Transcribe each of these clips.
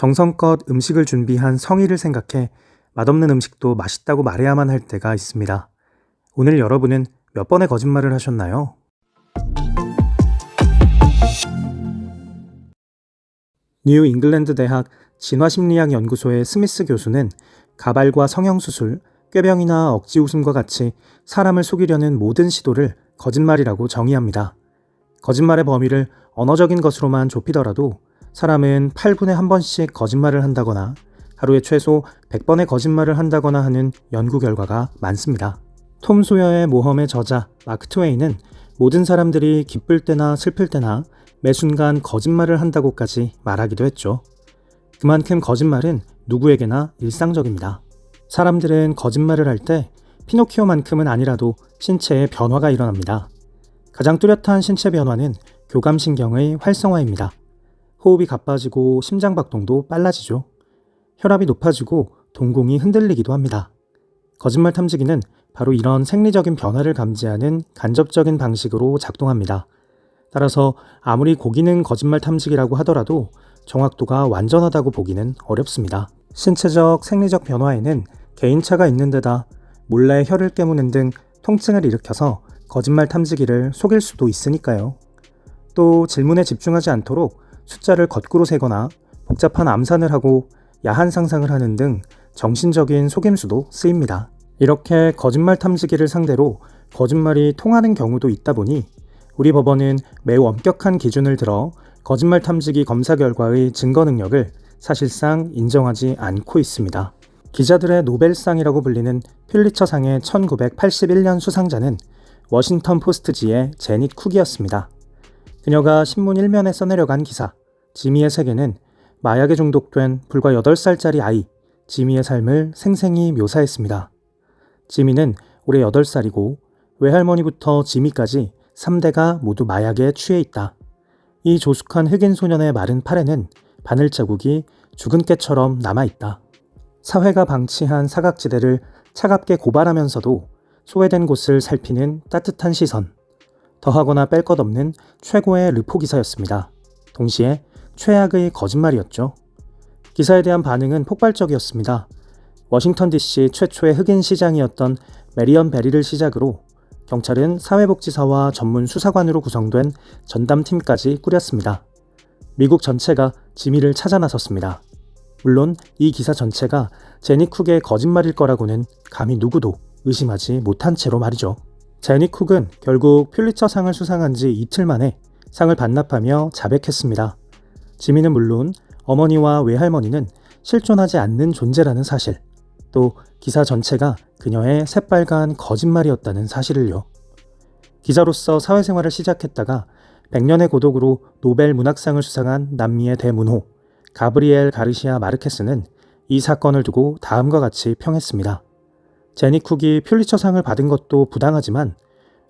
정성껏 음식을 준비한 성의를 생각해 맛없는 음식도 맛있다고 말해야만 할 때가 있습니다. 오늘 여러분은 몇 번의 거짓말을 하셨나요? 뉴 잉글랜드 대학 진화심리학 연구소의 스미스 교수는 가발과 성형수술, 꾀병이나 억지 웃음과 같이 사람을 속이려는 모든 시도를 거짓말이라고 정의합니다. 거짓말의 범위를 언어적인 것으로만 좁히더라도 사람은 8분에 1번씩 거짓말을 한다거나 하루에 최소 100번의 거짓말을 한다거나 하는 연구 결과가 많습니다. 톰 소여의 모험의 저자 마크 트웨인은 모든 사람들이 기쁠 때나 슬플 때나 매 순간 거짓말을 한다고까지 말하기도 했죠. 그만큼 거짓말은 누구에게나 일상적입니다. 사람들은 거짓말을 할 때 피노키오만큼은 아니라도 신체에 변화가 일어납니다. 가장 뚜렷한 신체 변화는 교감신경의 활성화입니다. 호흡이 가빠지고 심장박동도 빨라지죠. 혈압이 높아지고 동공이 흔들리기도 합니다. 거짓말 탐지기는 바로 이런 생리적인 변화를 감지하는 간접적인 방식으로 작동합니다. 따라서 아무리 고기능 거짓말 탐지기라고 하더라도 정확도가 완전하다고 보기는 어렵습니다. 신체적, 생리적 변화에는 개인차가 있는 데다 몰래 혀를 깨무는 등 통증을 일으켜서 거짓말 탐지기를 속일 수도 있으니까요. 또 질문에 집중하지 않도록 숫자를 거꾸로 세거나 복잡한 암산을 하고 야한 상상을 하는 등 정신적인 속임수도 쓰입니다. 이렇게 거짓말 탐지기를 상대로 거짓말이 통하는 경우도 있다 보니 우리 법원은 매우 엄격한 기준을 들어 거짓말 탐지기 검사 결과의 증거 능력을 사실상 인정하지 않고 있습니다. 기자들의 노벨상이라고 불리는 퓰리처상의 1981년 수상자는 워싱턴 포스트지의 제닛 쿡이었습니다. 그녀가 신문 1면에 써내려간 기사 지미의 세계는 마약에 중독된 불과 8살짜리 아이 지미의 삶을 생생히 묘사했습니다. 지미는 올해 8살이고 외할머니부터 지미까지 3대가 모두 마약에 취해 있다. 이 조숙한 흑인 소년의 마른 팔에는 바늘 자국이 죽은 깨처럼 남아있다. 사회가 방치한 사각지대를 차갑게 고발하면서도 소외된 곳을 살피는 따뜻한 시선. 더하거나 뺄 것 없는 최고의 르포 기사였습니다. 동시에 최악의 거짓말이었죠. 기사에 대한 반응은 폭발적이었습니다. 워싱턴 DC 최초의 흑인 시장이었던 메리언 베리를 시작으로 경찰은 사회복지사와 전문 수사관으로 구성된 전담팀까지 꾸렸습니다. 미국 전체가 지미를 찾아 나섰습니다. 물론 이 기사 전체가 제니 쿡의 거짓말일 거라고는 감히 누구도 의심하지 못한 채로 말이죠. 제니 쿡은 결국 퓰리처상을 수상한 지 이틀 만에 상을 반납하며 자백했습니다. 지미는 물론 어머니와 외할머니는 실존하지 않는 존재라는 사실, 또 기사 전체가 그녀의 새빨간 거짓말이었다는 사실을요. 기자로서 사회생활을 시작했다가 100년의 고독으로 노벨 문학상을 수상한 남미의 대문호 가브리엘 가르시아 마르케스는 이 사건을 두고 다음과 같이 평했습니다. 제니 쿡이 퓰리처상을 받은 것도 부당하지만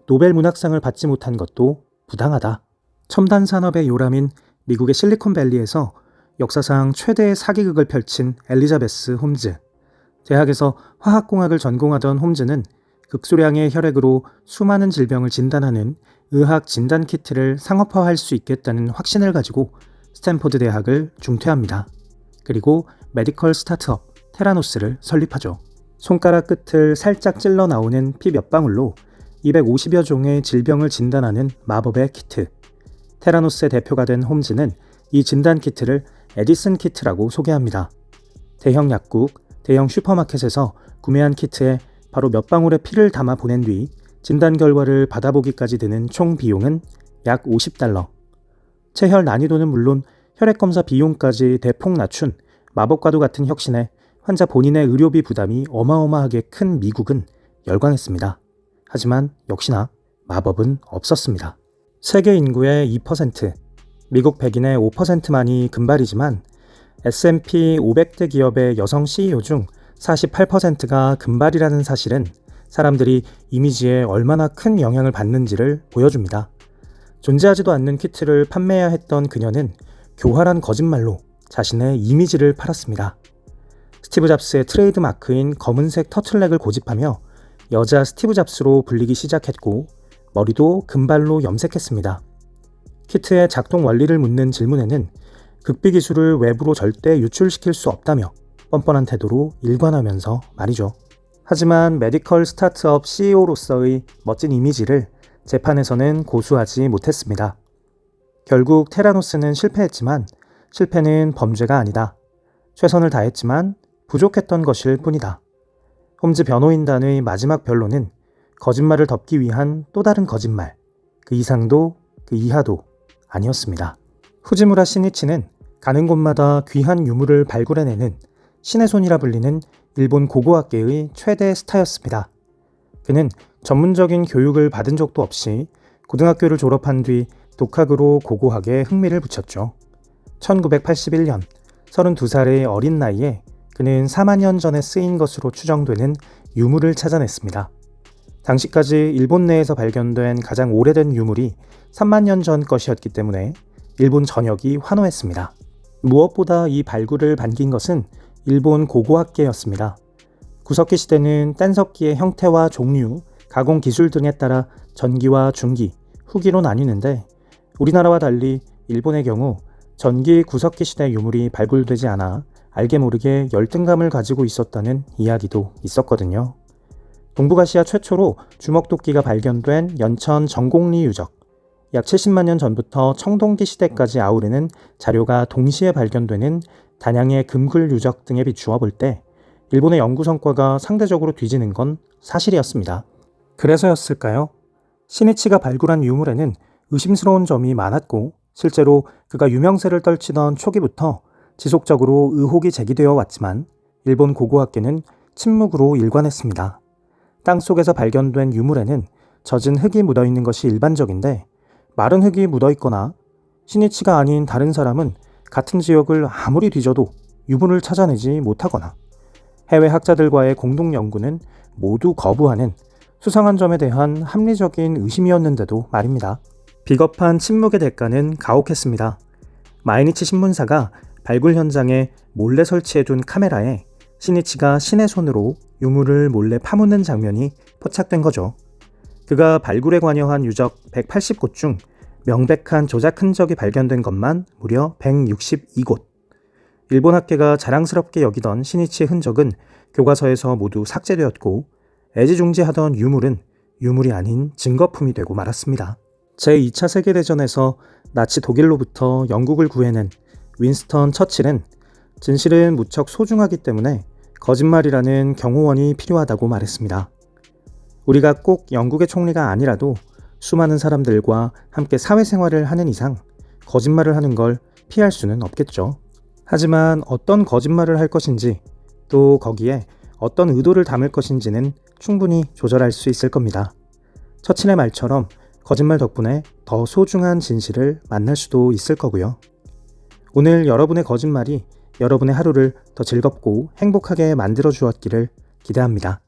노벨 문학상을 받지 못한 것도 부당하다. 첨단 산업의 요람인 미국의 실리콘밸리에서 역사상 최대의 사기극을 펼친 엘리자베스 홈즈. 대학에서 화학공학을 전공하던 홈즈는 극소량의 혈액으로 수많은 질병을 진단하는 의학 진단 키트를 상업화할 수 있겠다는 확신을 가지고 스탠포드 대학을 중퇴합니다. 그리고 메디컬 스타트업 테라노스를 설립하죠. 손가락 끝을 살짝 찔러 나오는 피 몇 방울로 250여 종의 질병을 진단하는 마법의 키트. 테라노스의 대표가 된 홈즈는 이 진단 키트를 에디슨 키트라고 소개합니다. 대형 약국, 대형 슈퍼마켓에서 구매한 키트에 바로 몇 방울의 피를 담아 보낸 뒤 진단 결과를 받아보기까지 드는 총 비용은 약 $50. 체혈 난이도는 물론 혈액검사 비용까지 대폭 낮춘 마법과도 같은 혁신에 환자 본인의 의료비 부담이 어마어마하게 큰 미국은 열광했습니다. 하지만 역시나 마법은 없었습니다. 세계 인구의 2%, 미국 백인의 5%만이 금발이지만 S&P 500대 기업의 여성 CEO 중 48%가 금발이라는 사실은 사람들이 이미지에 얼마나 큰 영향을 받는지를 보여줍니다. 존재하지도 않는 키트를 판매해야 했던 그녀는 교활한 거짓말로 자신의 이미지를 팔았습니다. 스티브 잡스의 트레이드 마크인 검은색 터틀넥을 고집하며 여자 스티브 잡스로 불리기 시작했고 머리도 금발로 염색했습니다. 키트의 작동 원리를 묻는 질문에는 극비 기술을 외부로 절대 유출시킬 수 없다며 뻔뻔한 태도로 일관하면서 말이죠. 하지만 메디컬 스타트업 CEO로서의 멋진 이미지를 재판에서는 고수하지 못했습니다. 결국 테라노스는 실패했지만 실패는 범죄가 아니다. 최선을 다했지만 부족했던 것일 뿐이다. 홈즈 변호인단의 마지막 변론은 거짓말을 덮기 위한 또 다른 거짓말, 그 이상도 그 이하도 아니었습니다. 후지무라 시니치는 가는 곳마다 귀한 유물을 발굴해내는 신의 손이라 불리는 일본 고고학계의 최대 스타였습니다. 그는 전문적인 교육을 받은 적도 없이 고등학교를 졸업한 뒤 독학으로 고고학에 흥미를 붙였죠. 1981년 32살의 어린 나이에 그는 4만 년 전에 쓰인 것으로 추정되는 유물을 찾아냈습니다. 당시까지 일본 내에서 발견된 가장 오래된 유물이 3만 년 전 것이었기 때문에 일본 전역이 환호했습니다. 무엇보다 이 발굴을 반긴 것은 일본 고고학계였습니다. 구석기 시대는 뗀석기의 형태와 종류, 가공 기술 등에 따라 전기와 중기, 후기로 나뉘는데 우리나라와 달리 일본의 경우 전기 구석기 시대 유물이 발굴되지 않아 알게 모르게 열등감을 가지고 있었다는 이야기도 있었거든요. 동북아시아 최초로 주먹도끼가 발견된 연천 정곡리 유적, 약 70만 년 전부터 청동기 시대까지 아우르는 자료가 동시에 발견되는 단양의 금글 유적 등에 비추어 볼 때 일본의 연구 성과가 상대적으로 뒤지는 건 사실이었습니다. 그래서였을까요? 시니치가 발굴한 유물에는 의심스러운 점이 많았고 실제로 그가 유명세를 떨치던 초기부터 지속적으로 의혹이 제기되어 왔지만 일본 고고학계는 침묵으로 일관했습니다. 땅속에서 발견된 유물에는 젖은 흙이 묻어있는 것이 일반적인데 마른 흙이 묻어있거나 시니치가 아닌 다른 사람은 같은 지역을 아무리 뒤져도 유물을 찾아내지 못하거나 해외 학자들과의 공동 연구는 모두 거부하는 수상한 점에 대한 합리적인 의심이었는데도 말입니다. 비겁한 침묵의 대가는 가혹했습니다. 마이니치 신문사가 발굴 현장에 몰래 설치해둔 카메라에 시니치가 신의 손으로 유물을 몰래 파묻는 장면이 포착된 거죠. 그가 발굴에 관여한 유적 180곳 중 명백한 조작 흔적이 발견된 것만 무려 162곳. 일본 학계가 자랑스럽게 여기던 시니치의 흔적은 교과서에서 모두 삭제되었고 애지중지하던 유물은 유물이 아닌 증거품이 되고 말았습니다. 제2차 세계대전에서 나치 독일로부터 영국을 구해낸 윈스턴 처칠은 진실은 무척 소중하기 때문에 거짓말이라는 경호원이 필요하다고 말했습니다. 우리가 꼭 영국의 총리가 아니라도 수많은 사람들과 함께 사회생활을 하는 이상 거짓말을 하는 걸 피할 수는 없겠죠. 하지만 어떤 거짓말을 할 것인지 또 거기에 어떤 의도를 담을 것인지는 충분히 조절할 수 있을 겁니다. 처칠의 말처럼 거짓말 덕분에 더 소중한 진실을 만날 수도 있을 거고요. 오늘 여러분의 거짓말이 여러분의 하루를 더 즐겁고 행복하게 만들어 주었기를 기대합니다.